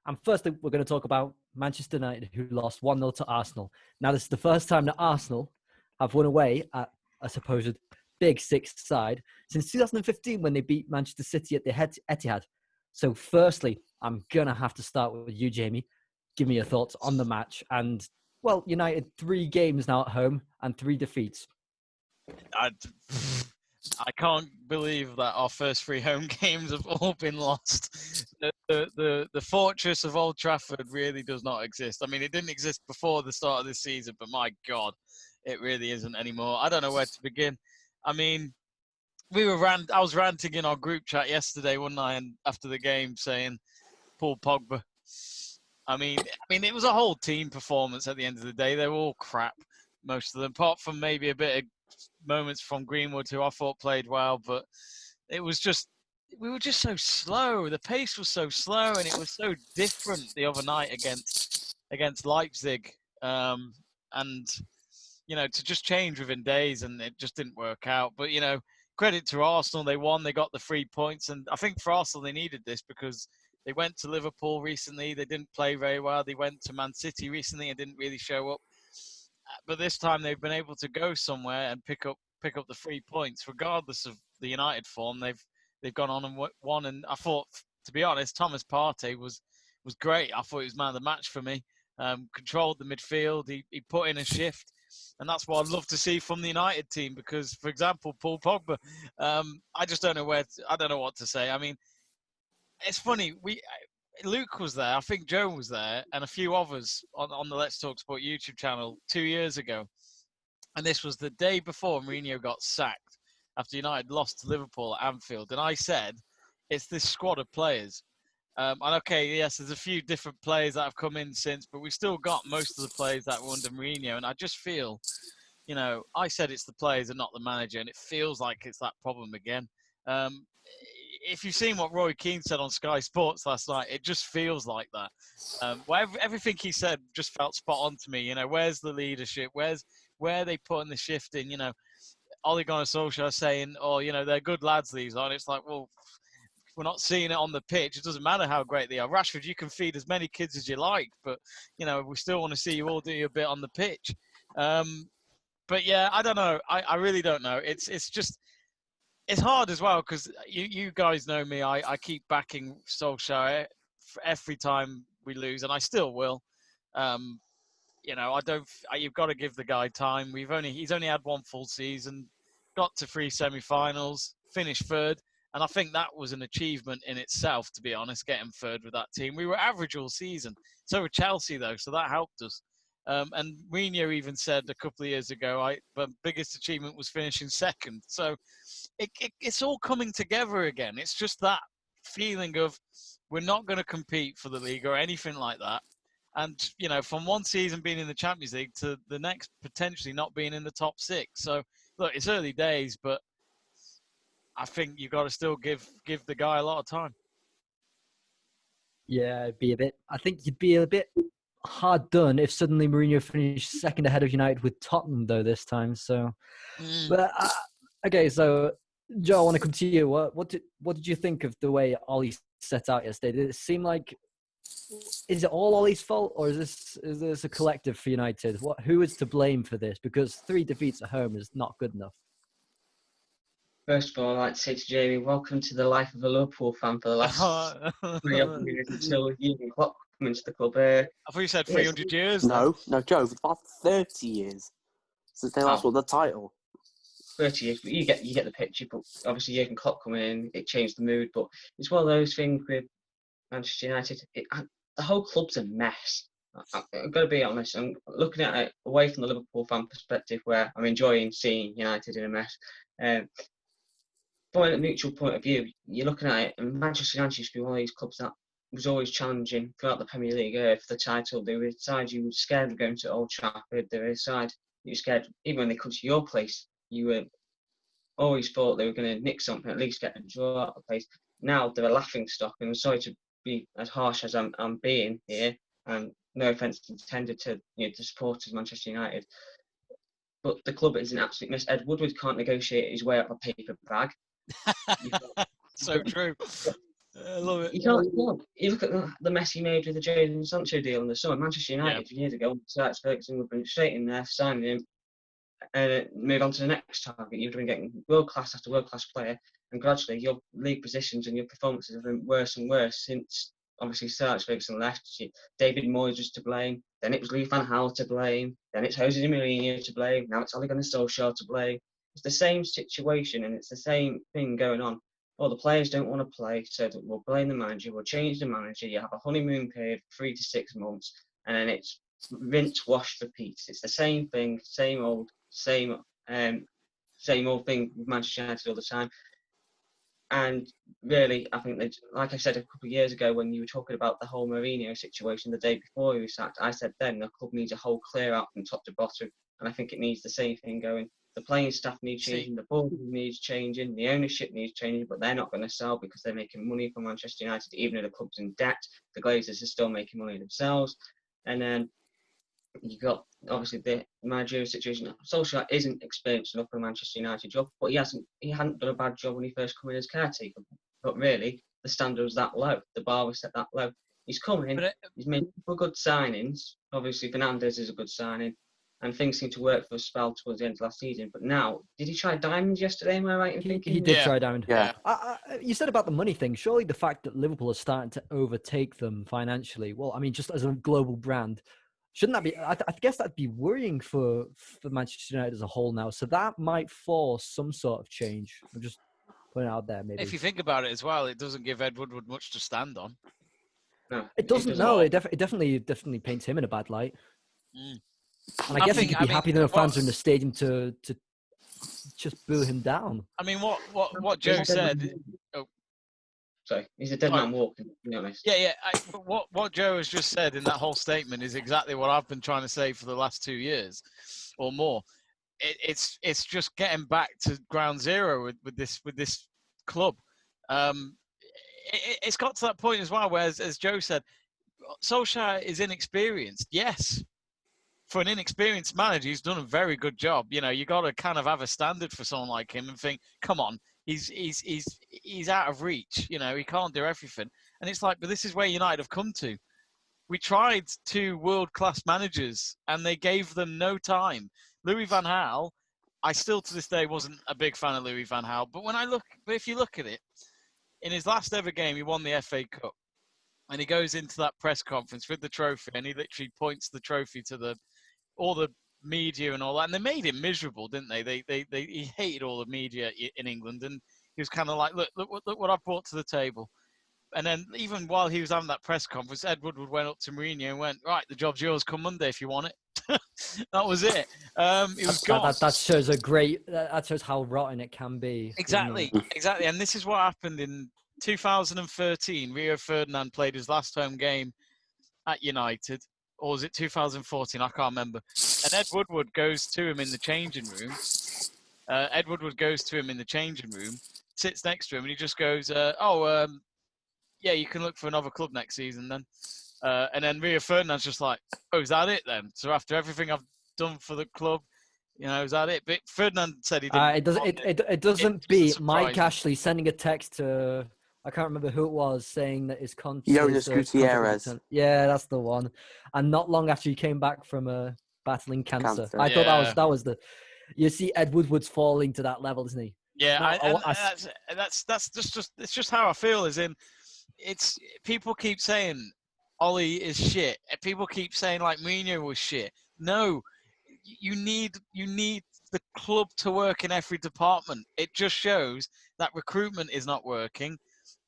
And firstly, we're going to talk about Manchester United, who lost 1-0 to Arsenal. Now, this is the first time that Arsenal have won away at a supposed big six side since 2015 when they beat Manchester City at the Etihad. So firstly, I'm going to have to start with you, Jamie. Give me your thoughts on the match. And, well, United 3 games now at home and 3 defeats. I can't believe that our first 3 home games have all been lost. The fortress of Old Trafford really does not exist. I mean, it didn't exist before the start of this season, but my God, it really isn't anymore. I don't know where to begin. I mean, I was ranting in our group chat yesterday, wasn't I, and after the game saying, Paul Pogba. I mean, it was a whole team performance at the end of the day. They were all crap, most of them, apart from maybe a bit of moments from Greenwood, who I thought played well, but we were just so slow. The pace was so slow, and it was so different the other night against Leipzig. And to just change within days, and it just didn't work out. But credit to Arsenal, they won, they got the 3 points, and I think for Arsenal they needed this because they went to Liverpool recently, they didn't play very well. They went to Man City recently and didn't really show up. But this time they've been able to go somewhere and pick up the 3 points, regardless of the United form. They've gone on and won. And I thought, to be honest, Thomas Partey was great. I thought he was man of the match for me. Controlled the midfield. He put in a shift, and that's what I'd love to see from the United team. Because, for example, Paul Pogba, I just don't know I don't know what to say. I mean, it's funny. Luke was there, I think Joe was there, and a few others on the Let's Talk Sport YouTube channel 2 years ago. And this was the day before Mourinho got sacked after United lost to Liverpool at Anfield. And I said, it's this squad of players. And okay, yes, there's a few different players that have come in since, but we've still got most of the players that were under Mourinho. And I just feel, I said it's the players and not the manager, and it feels like it's that problem again. If you've seen what Roy Keane said on Sky Sports last night, it just feels like that. Everything he said just felt spot on to me. Where's the leadership? Where are they putting the shift in? Ole Gunnar Solskjaer saying, they're good lads, these are. And it's like, well, we're not seeing it on the pitch. It doesn't matter how great they are. Rashford, you can feed as many kids as you like, but, we still want to see you all do your bit on the pitch. But, yeah, I don't know. I really don't know. It's just... It's hard as well because you guys know me. I keep backing Solskjaer every time we lose, and I still will. You've got to give the guy time. He's only had 1 full season, got to 3 semi-finals, finished 3rd, and I think that was an achievement in itself. To be honest, getting 3rd with that team, we were average all season. So were Chelsea though, so that helped us. And Mourinho even said a couple of years ago, the biggest achievement was finishing 2nd. So it's all coming together again. It's just that feeling of we're not going to compete for the league or anything like that. And, from one season being in the Champions League to the next potentially not being in the top 6. So, look, it's early days, but I think you've got to still give the guy a lot of time. Yeah, I think you'd be a bit hard done if suddenly Mourinho finished 2nd ahead of United with Tottenham, though, this time. So, But, okay, so, Joe, I want to come to you. What did you think of the way Ollie set out yesterday? Did it seem like... Is it all Ollie's fault, or is this a collective for United? Who is to blame for this? Because 3 defeats at home is not good enough. First of all, I'd like to say to Jamie, welcome to the life of a Liverpool fan for the last 3 years until Jurgen Klopp come into the club. I thought you said 300 years. No, Joe, for the past 30 years since they last won the title. 30 years, but you get the picture. But obviously, Jurgen Klopp coming in, it changed the mood. But it's one of those things with Manchester United. The whole club's a mess. I've got to be honest. I'm looking at it away from the Liverpool fan perspective, where I'm enjoying seeing United in a mess. From a neutral point of view, you're looking at it, and Manchester United used to be one of these clubs that was always challenging throughout the Premier League for the title. They were a side you were scared of going to Old Trafford. They were a side you were scared, even when they come to your place, you were always thought they were going to nick something, at least get a draw out of the place. Now they're a laughing stock, and I'm sorry to be as harsh as I'm being here, and no offence intended to the supporters of Manchester United, but the club is an absolute mess. Ed Woodward can't negotiate his way out of a paper bag. So true. I love it. You can't look. You look at the mess he made with the Jadon Sancho deal in the summer. Manchester United years ago, Alex Ferguson would have been straight in there, signing him, and move on to the next target. You've been getting world class after world class player, and gradually your league positions and your performances have been worse and worse since obviously Sir Alex Ferguson left. David Moyes was to blame. Then it was Louis van Gaal to blame. Then it's Jose Mourinho to blame. Now it's Ole Gunnar Solskjaer to blame. It's the same situation and it's the same thing going on. Well, the players don't want to play, so we'll blame the manager. We'll change the manager. You have a honeymoon period for 3 to 6 months, and then it's rinse, wash, repeat. It's the same thing, same old thing with Manchester United all the time. And really, I think that, like I said a couple of years ago when you were talking about the whole Mourinho situation the day before he was sacked, I said then the club needs a whole clear out from top to bottom, and I think it needs the same thing going. The playing staff needs changing, the board needs changing, the ownership needs changing, but they're not going to sell because they're making money from Manchester United, even though the club's in debt. The Glazers are still making money themselves, and then you got obviously the managerial situation. Solskjaer isn't experienced enough for a Manchester United job, but he hadn't done a bad job when he first came in as caretaker. But really, the standard was that low. The bar was set that low. He's come in, he's made good signings. Obviously, Fernandes is a good signing, and things seem to work for a spell towards the end of last season. But now, did he try Diamonds yesterday? Am I right in thinking? He did try Diamond. Yeah. You said about the money thing. Surely the fact that Liverpool is starting to overtake them financially, well, I mean, just as a global brand, shouldn't that be? I guess that'd be worrying for Manchester United as a whole now. So that might force some sort of change. I'm just putting it out there, maybe. If you think about it as well, it doesn't give Ed Woodward much to stand on. No, It doesn't. No, it definitely paints him in a bad light. Mm. And I guess he could be happy that the fans are in the stadium to just boo him down. I mean, what Joe said. Sorry, he's a dead man walking, to be honest. Yeah. What Joe has just said in that whole statement is exactly what I've been trying to say for the last 2 years or more. It's just getting back to ground zero with this club. It's got to that point as well, where, as Joe said, Solskjaer is inexperienced. Yes. For an inexperienced manager, he's done a very good job. You know, you got to kind of have a standard for someone like him and think, come on, he's out of reach. You know, he can't do everything. And it's like, but this is where United have come to. We tried 2 world-class managers, and they gave them no time. Louis van Gaal, I still to this day wasn't a big fan of Louis van Gaal, but if you look at it, in his last ever game, he won the FA Cup, and he goes into that press conference with the trophy, and he literally points the trophy to all the media and all that, and they made him miserable, didn't they? He hated all the media in England, and he was kind of like, look what I brought to the table. And then even while he was having that press conference, Ed Woodward went up to Mourinho and went, right, the job's yours, come Monday if you want it. That was it. He was gone. That shows how rotten it can be. Exactly. And this is what happened in 2013. Rio Ferdinand played his last home game at United. Or was it 2014? I can't remember. And Ed Woodward goes to him in the changing room. Sits next to him, and he just goes, yeah, you can look for another club next season then. And then Rio Ferdinand's just like, oh, is that it then? So after everything I've done for the club, you know, is that it? But Ferdinand said he didn't. It doesn't beat Mike Ashley sending a text to, I can't remember who it was, saying that his contract. Jonas Gutierrez. Yeah, that's the one. And not long after he came back from battling cancer. I thought that was the. You see, Ed Woodward's falling to that level, isn't he? Yeah, that's just it's just how I feel. As in, it's people keep saying Ollie is shit. People keep saying like Mourinho was shit. No, you need the club to work in every department. It just shows that recruitment is not working.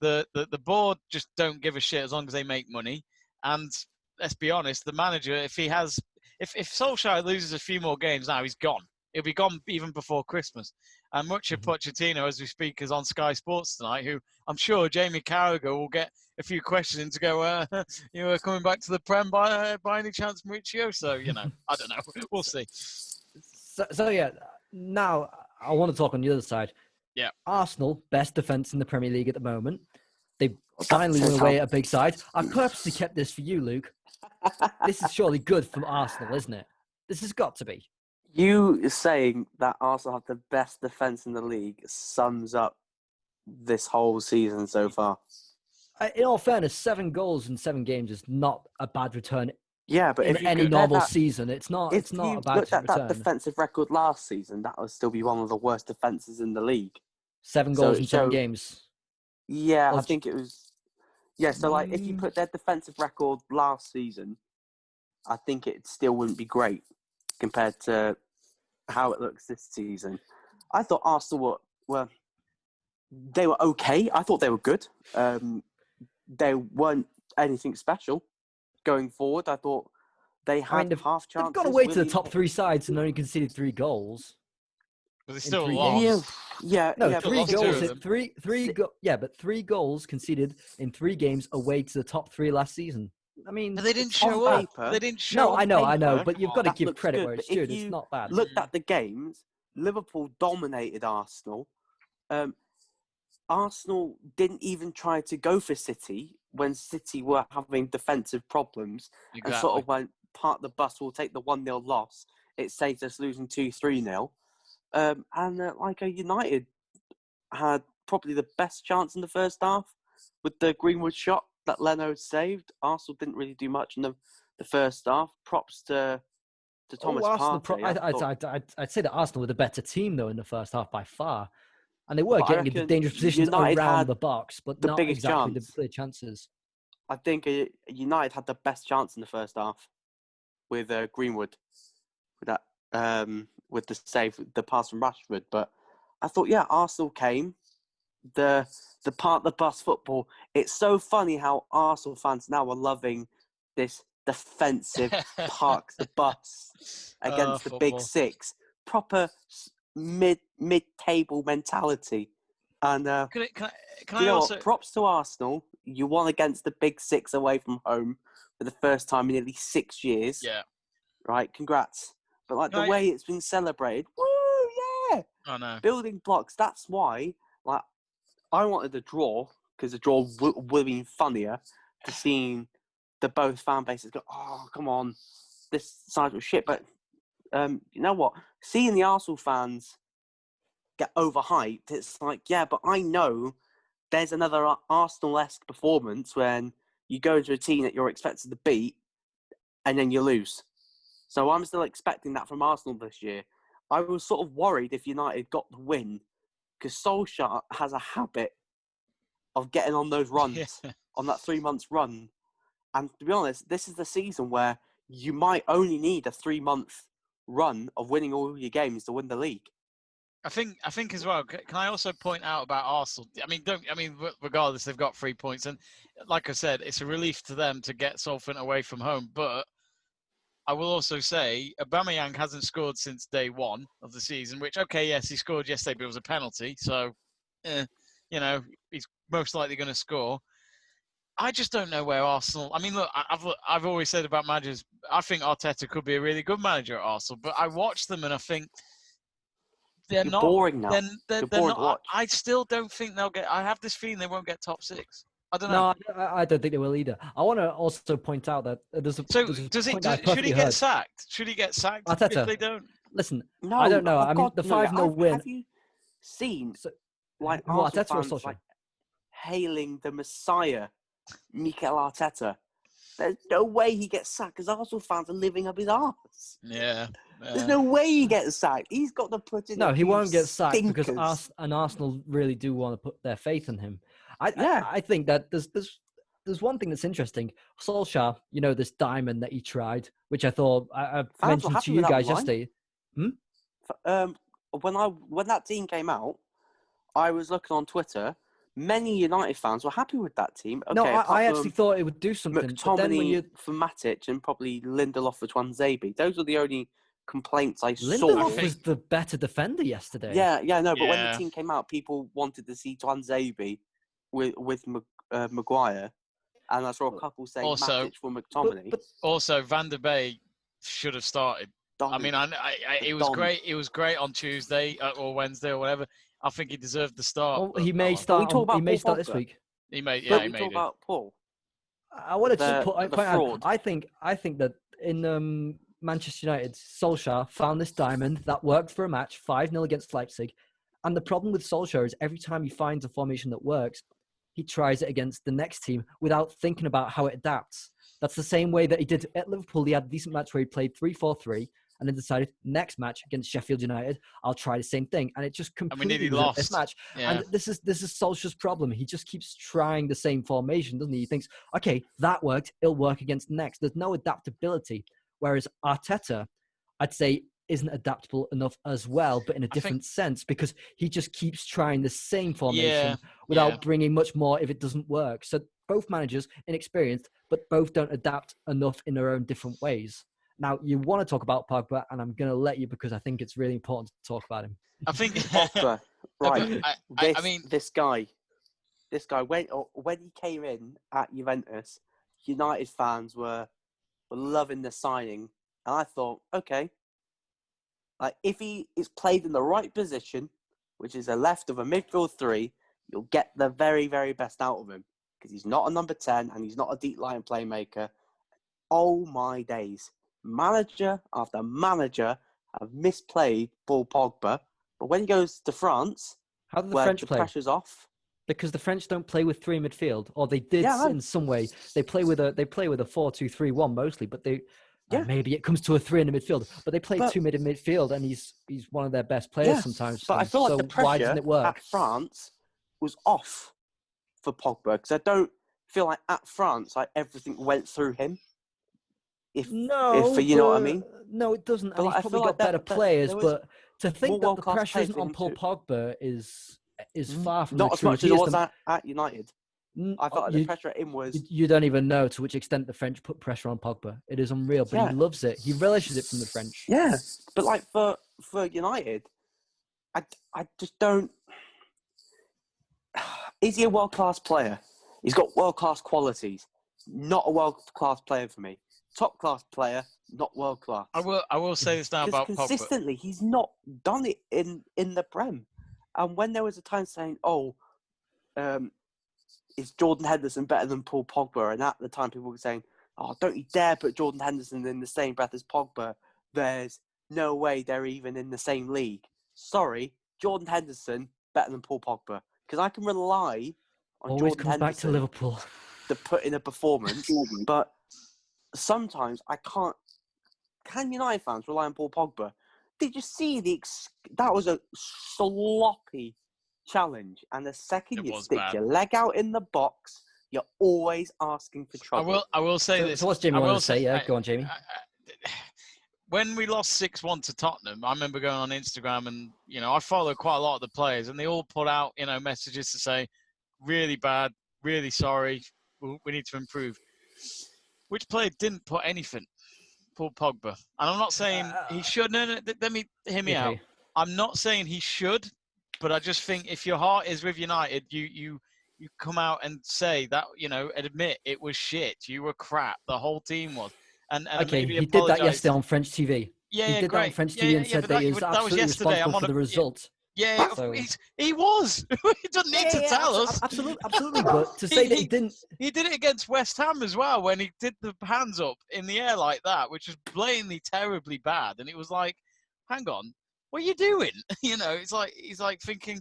The board just don't give a shit as long as they make money. And let's be honest, the manager, if Solskjaer loses a few more games now, he's gone. He'll be gone even before Christmas. And Mauricio Pochettino, as we speak, is on Sky Sports tonight, who I'm sure Jaime Carragher will get a few questions in to go, you know, coming back to the Prem by any chance, Mauricio? So, you know, I don't know. We'll see. So yeah, now I want to talk on the other side. Yeah. Arsenal, best defence in the Premier League at the moment. They finally won away at a big side. I purposely kept this for you, Luke. This is surely good from Arsenal, isn't it? This has got to be. You saying that Arsenal have the best defence in the league sums up this whole season so far. In all fairness, 7 goals in 7 games is not a bad return Yeah, but in if you any compare normal that, season. It's not if a you bad looked at that return. defensive record last season, that would still be one of the worst defenses in the league. 7 So goals it in 7 showed. games. Yeah, Or I think it was. Yeah, so like if you put their defensive record last season, I think it still wouldn't be great compared to how it looks this season. I thought Arsenal were they were okay. I thought they were good. They weren't anything special going forward. I thought they I mean, had half they've chances. got away to the William top 3 sides and only conceded 3 goals. But they in still 3 lost. games. Yeah, No, yeah. 3 lost goals. two of them. But 3 goals conceded in 3 games away to the top 3 last season. I mean, But they didn't it's show not up. bad. They didn't show No, up. I know, paper, but you've got to that give looks credit good, where but it's if due. It's you not bad. looked at the games, Liverpool dominated Arsenal. Arsenal didn't even try to go for City when City were having defensive problems and sort Exactly. of went, park the bus, we'll take the 1-0 loss. It saved us losing 2-3-0. United had probably the best chance in the first half with the Greenwood shot that Leno saved. Arsenal didn't really do much in the first half. Props to Thomas Partey. I'd say that Arsenal were the better team, though, in the first half by far. And they were But I getting into reckon dangerous positions United around had the box, but the not biggest exactly the chance. clear chances. I think United had the best chance in the first half with Greenwood, with that with the save, the pass from Rashford. But I thought, yeah, Arsenal came. The part the bus football. It's so funny how Arsenal fans now are loving this defensive park the bus against the big football. 6. Proper mid table mentality. And Can you I know also? what? Props to Arsenal. You won against the big 6 away from home for the first time in nearly 6 years. Yeah. Right, congrats. But like Can the I- way it's been celebrated, woo, yeah. Oh no. Building blocks. That's why, like, I wanted a draw because a draw would have been funnier to seeing the both fan bases go, oh, come on, this side was shit. But you know what? Seeing the Arsenal fans get overhyped, it's like, yeah, but I know there's another Arsenal-esque performance when you go into a team that you're expected to beat and then you lose. So I'm still expecting that from Arsenal this year. I was sort of worried if United got the win because Solskjaer has a habit of getting on those runs, on that 3 months run. And to be honest, this is the season where you might only need a 3-month run of winning all your games to win the league. I think as well. Can I also point out about Arsenal? Regardless, they've got 3 points, and like I said, it's a relief to them to get Salford away from home. But I will also say, Aubameyang hasn't scored since day 1 of the season. Which, okay, yes, he scored yesterday, but it was a penalty, so he's most likely going to score. I just don't know where Arsenal. I mean, look, I've always said about managers, I think Arteta could be a really good manager at Arsenal, but I watch them and I think. They're You're not boring now. They're boring not. to watch. I still don't think they'll get. I have this feeling they won't get top 6. I don't No, know. I don't think they will either. I want to also point out that there's a point that I Should perfectly he get heard. sacked? Should he get sacked Arteta. if they don't? Listen, No, I don't know. I mean, God, the no. 5-0 win. Have you seen like Who, Arsenal Arteta or fans Solskjaer? like hailing the Messiah, Mikel Arteta? There's no way he gets sacked because Arsenal fans are living up his arse. Yeah. There's no way he gets sacked. He's got to put in. No, a he few won't get sacked stinkers. because Arsenal really do want to put their faith in him. Yeah. I think that there's one thing that's interesting. Solskjaer, this diamond that he tried, which I thought I Fans were mentioned happy to with you that guys line. yesterday. When that team came out, I was looking on Twitter. Many United fans were happy with that team. Okay, No, apart I actually from thought it would do something. But then when McTominay for Matic and probably Lindelof for Twanzebe. Those were the only complaints I saw. Lindelof was the better defender yesterday. Yeah, no. But when the Yeah. team came out, people wanted to see Twanzebe with Maguire, and I saw a couple saying Also- Matic for McTominay. But Also, Van der Beek should have started. I mean, it was Don. great. It was great on Tuesday or Wednesday or whatever. I think he deserved the start. well, but he may no, start. talk about He may Paul start this Pogba? week. He made. But Yeah, he we talk made it. about Paul. I want to just point the out. fraud. I think that in Manchester United, Solskjaer found this diamond that worked for a match, 5-0 against Leipzig. And the problem with Solskjaer is every time he finds a formation that works, he tries it against the next team without thinking about how it adapts. That's the same way that he did at Liverpool. He had a decent match where he played 3-4-3 and then decided next match against Sheffield United, I'll try the same thing. And it just completely was a mismatch. Yeah. And this is Solskjaer's problem. He just keeps trying the same formation, doesn't he? He thinks, okay, that worked. It'll work against next. There's no adaptability. Whereas Arteta, I'd say, isn't adaptable enough as well, but in a different sense, because he just keeps trying the same formation without bringing much more if it doesn't work. So both managers, inexperienced, but both don't adapt enough in their own different ways. Now, you want to talk about Pogba, and I'm going to let you because I think it's really important to talk about him. I think Pogba, right? I mean, this guy, when he came in at Juventus, United fans were loving the signing, and I thought, okay, like if he is played in the right position, which is a left of a midfield 3, you'll get the very, very best out of him because he's not a number 10 and he's not a deep line playmaker. Oh my days. Manager after manager have misplayed Paul Pogba, but when he goes to France, how do the French play? Pressure's off. Because the French don't play with 3 in midfield, or they did in some way. They play with a 4-2-3-1 mostly, but maybe it comes to a 3 in the midfield. But they play 2 mid in midfield, and he's one of their best players sometimes. But I feel like the pressure why doesn't it work? at France was off for Pogba because I don't feel like at France everything went through him. If you know what I mean? No, it doesn't. But and he's probably got better players, but to think that the pressure isn't on Paul Pogba is far from not the as truth. much as it was at United. I felt like the pressure at him was. You don't even know to which extent the French put pressure on Pogba. It is unreal, but he loves it. He relishes it from the French. Yeah, but like for United, I just don't. Is he a world class player? He's got world class qualities. Not a world class player for me. Top class player, not world class. I will say this now about consistently, Pogba. He's not done it in the Prem. And when there was a time saying, is Jordan Henderson better than Paul Pogba? And at the time, people were saying, oh, don't you dare put Jordan Henderson in the same breath as Pogba. There's no way they're even in the same league. Sorry, Jordan Henderson better than Paul Pogba. Because I can rely on Always Jordan comes Henderson back to Liverpool to put in a performance. But sometimes I can't. Can United fans rely on Paul Pogba? Did you see that was a sloppy challenge, and the second you stick your leg out in the box, you're always asking for trouble. I will say this. So what's Jamie want to say? Yeah, go on, Jamie. When we lost 6-1 to Tottenham, I remember going on Instagram and, I follow quite a lot of the players and they all put out, messages to say, really bad, really sorry, we need to improve. Which player didn't put anything? Paul Pogba. And I'm not saying he should. No, let me hear me out. I'm not saying he should, but I just think if your heart is with United, you come out and say that, admit it was shit. You were crap. The whole team was. And okay, maybe he did that yesterday on French TV. Yeah, he did great. that on French TV and said that he was absolutely responsible for the result. Yeah, so, he was. He doesn't need to tell us. Absolutely. But to say that he didn't... He did it against West Ham as well when he did the hands up in the air like that, which was blatantly terribly bad. And it was like, hang on, what are you doing? It's like he's like thinking,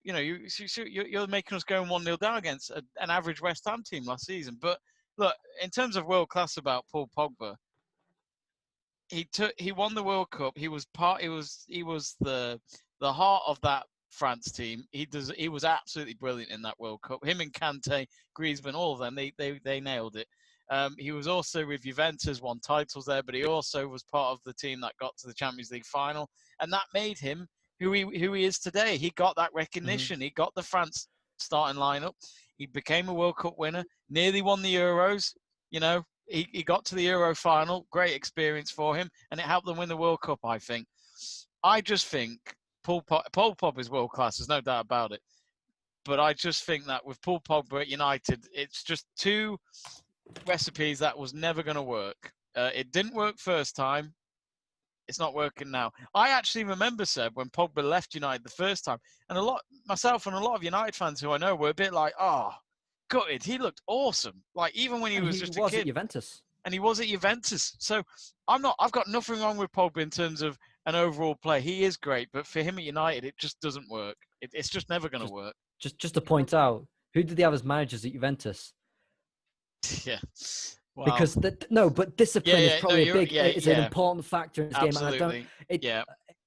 you're making us go 1-0 down against an average West Ham team last season. But look, in terms of world class about Paul Pogba, he won the World Cup. He was the heart of that France team. He was absolutely brilliant in that World Cup. Him and Kante, Griezmann, all of them, they nailed it. He was also with Juventus, won titles there, but he also was part of the team that got to the Champions League final, and that made him who he is today. He got that recognition. Mm-hmm. He got the France starting lineup. He became a World Cup winner. Nearly won the Euros. He got to the Euro final. Great experience for him, and it helped them win the World Cup. I think. I just think Paul Pogba is world class. There's no doubt about it. But I just think that with Paul Pogba at United, it's just two recipes that was never going to work. It didn't work first time. It's not working now. I actually remember, Seb, when Pogba left United the first time, and myself and a lot of United fans who I know were a bit like, gutted. He looked awesome. Like even when he was just a kid. At Juventus. And he was at Juventus. So I've got nothing wrong with Pogba in terms of an overall play. He is great, but for him at United, it just doesn't work. It's just never going to work. Just to point out, Who did they have as managers at Juventus? Yeah. Wow. Because but discipline is probably an yeah. important factor in this game. Absolutely. And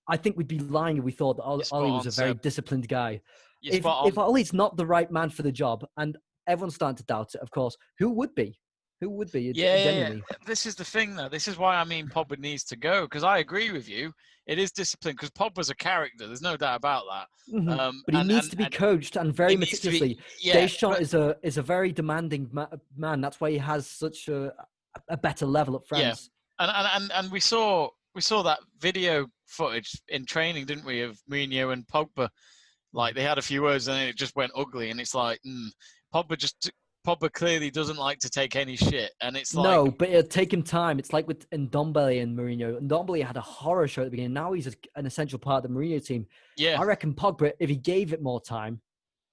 I think we'd be lying if we thought that Ollie was a very disciplined guy. If Ollie's not the right man for the job, and everyone's starting to doubt it, of course, who would be? Who would be? Genuinely. This is the thing, though. This is why I mean Pogba needs to go, because I agree with you. It is discipline, because Pogba's a character. There's no doubt about that. Mm-hmm. But he needs to be coached and very meticulously. Deschamps is a very demanding man. That's why he has such a better level at France. Yeah, and we saw that video footage in training, didn't we, of Mourinho and Pogba? Like, they had a few words and then it just went ugly, and it's like Pogba clearly doesn't like to take any shit, and it's like... No, but it'll take him time. It's like with Ndombele and Mourinho. Ndombele had a horror show at the beginning. Now he's an essential part of the Mourinho team. Yeah. I reckon Pogba, if he gave it more time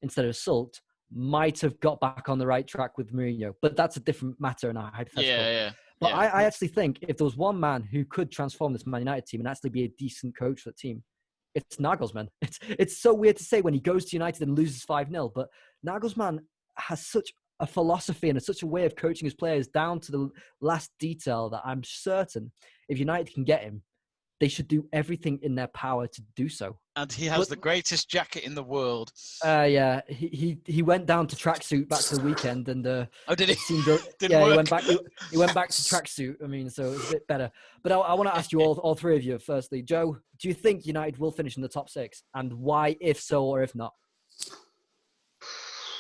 instead of sulked, might have got back on the right track with Mourinho. But that's a different matter and a hypothetical. Yeah. But I actually think if there was one man who could transform this Man United team and actually be a decent coach for the team, it's Nagelsmann. It's so weird to say when he goes to United and loses 5-0, but Nagelsmann has such a philosophy and such a way of coaching his players down to the last detail that I'm certain if United can get him, they should do everything in their power to do so. And he has the greatest jacket in the world. Yeah, he went down to tracksuit back to the weekend, and did he? He went back to tracksuit. I mean, so it's a bit better. But I want to ask you all three of you. Firstly, Joe, do you think United will finish in the top 6, and why, if so or if not?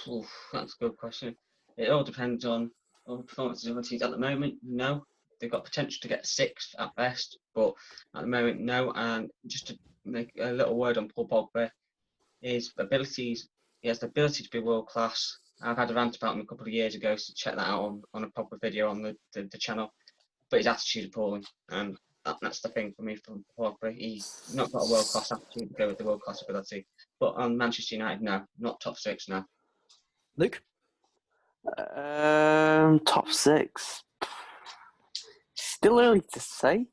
Oof, that's a good question. It all depends on performances of the teams at the moment. No, they've got potential to get 6th at best, but at the moment, no. And just to make a little word on Paul Pogba, his abilities, he has the ability to be world class. I've had a rant about him a couple of years ago, so check that out on a Pogba video on the channel. But his attitude is appalling, and that's the thing for me from Pogba. He's not got a world class attitude to go with the world class ability. But on Manchester United, no, not top 6 now. Luke? Top 6. Still early to say.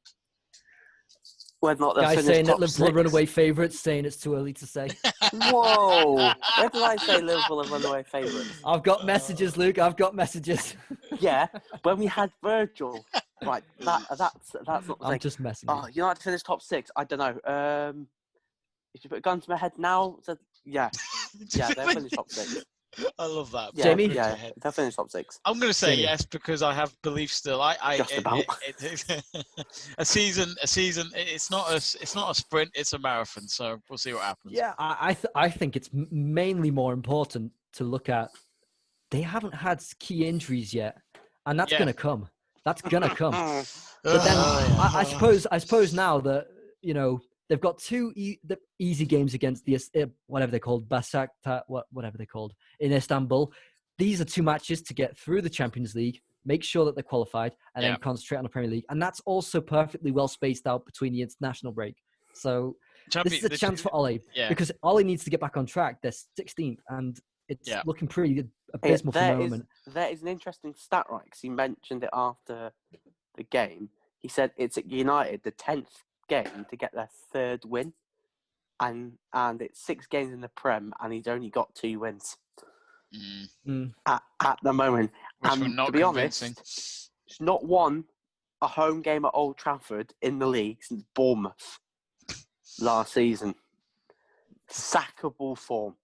Whether or not Guys saying that Liverpool are runaway favourites, saying it's too early to say. Whoa! Where did I say Liverpool are runaway favourites? I've got messages, Luke. I've got messages. Yeah, when we had Virgil. Right, that's not the I'm thing. just messing. Oh, United finish top 6. I don't know. If you put a gun to my head now, they'll finish top 6. I love that. Yeah, Jamie? Yeah, they'll finish top 6. I'm going to say Jamie. yes because I have belief still. Just about. A season. It's not a sprint. It's a marathon. So we'll see what happens. Yeah, I think it's mainly more important to look at. They haven't had key injuries yet, and that's going to come. That's going to come. But then I suppose now that they've got 2 easy games against the whatever they're called, Basakta, whatever they're called, in Istanbul. These are 2 matches to get through the Champions League, make sure that they're qualified, and then concentrate on the Premier League. And that's also perfectly well spaced out between the international break. So this is a chance for Ollie, because Ollie needs to get back on track. They're 16th, and it's looking pretty abysmal for the moment. There is an interesting stat, right? Because he mentioned it after the game. He said it's at United, the 10th game to get their 3rd win, and it's 6 games in the Prem, and he's only got 2 wins at the moment. Which and were not to be convincing. honest, it's not won a home game at Old Trafford in the league since Bournemouth last season. Sackable form.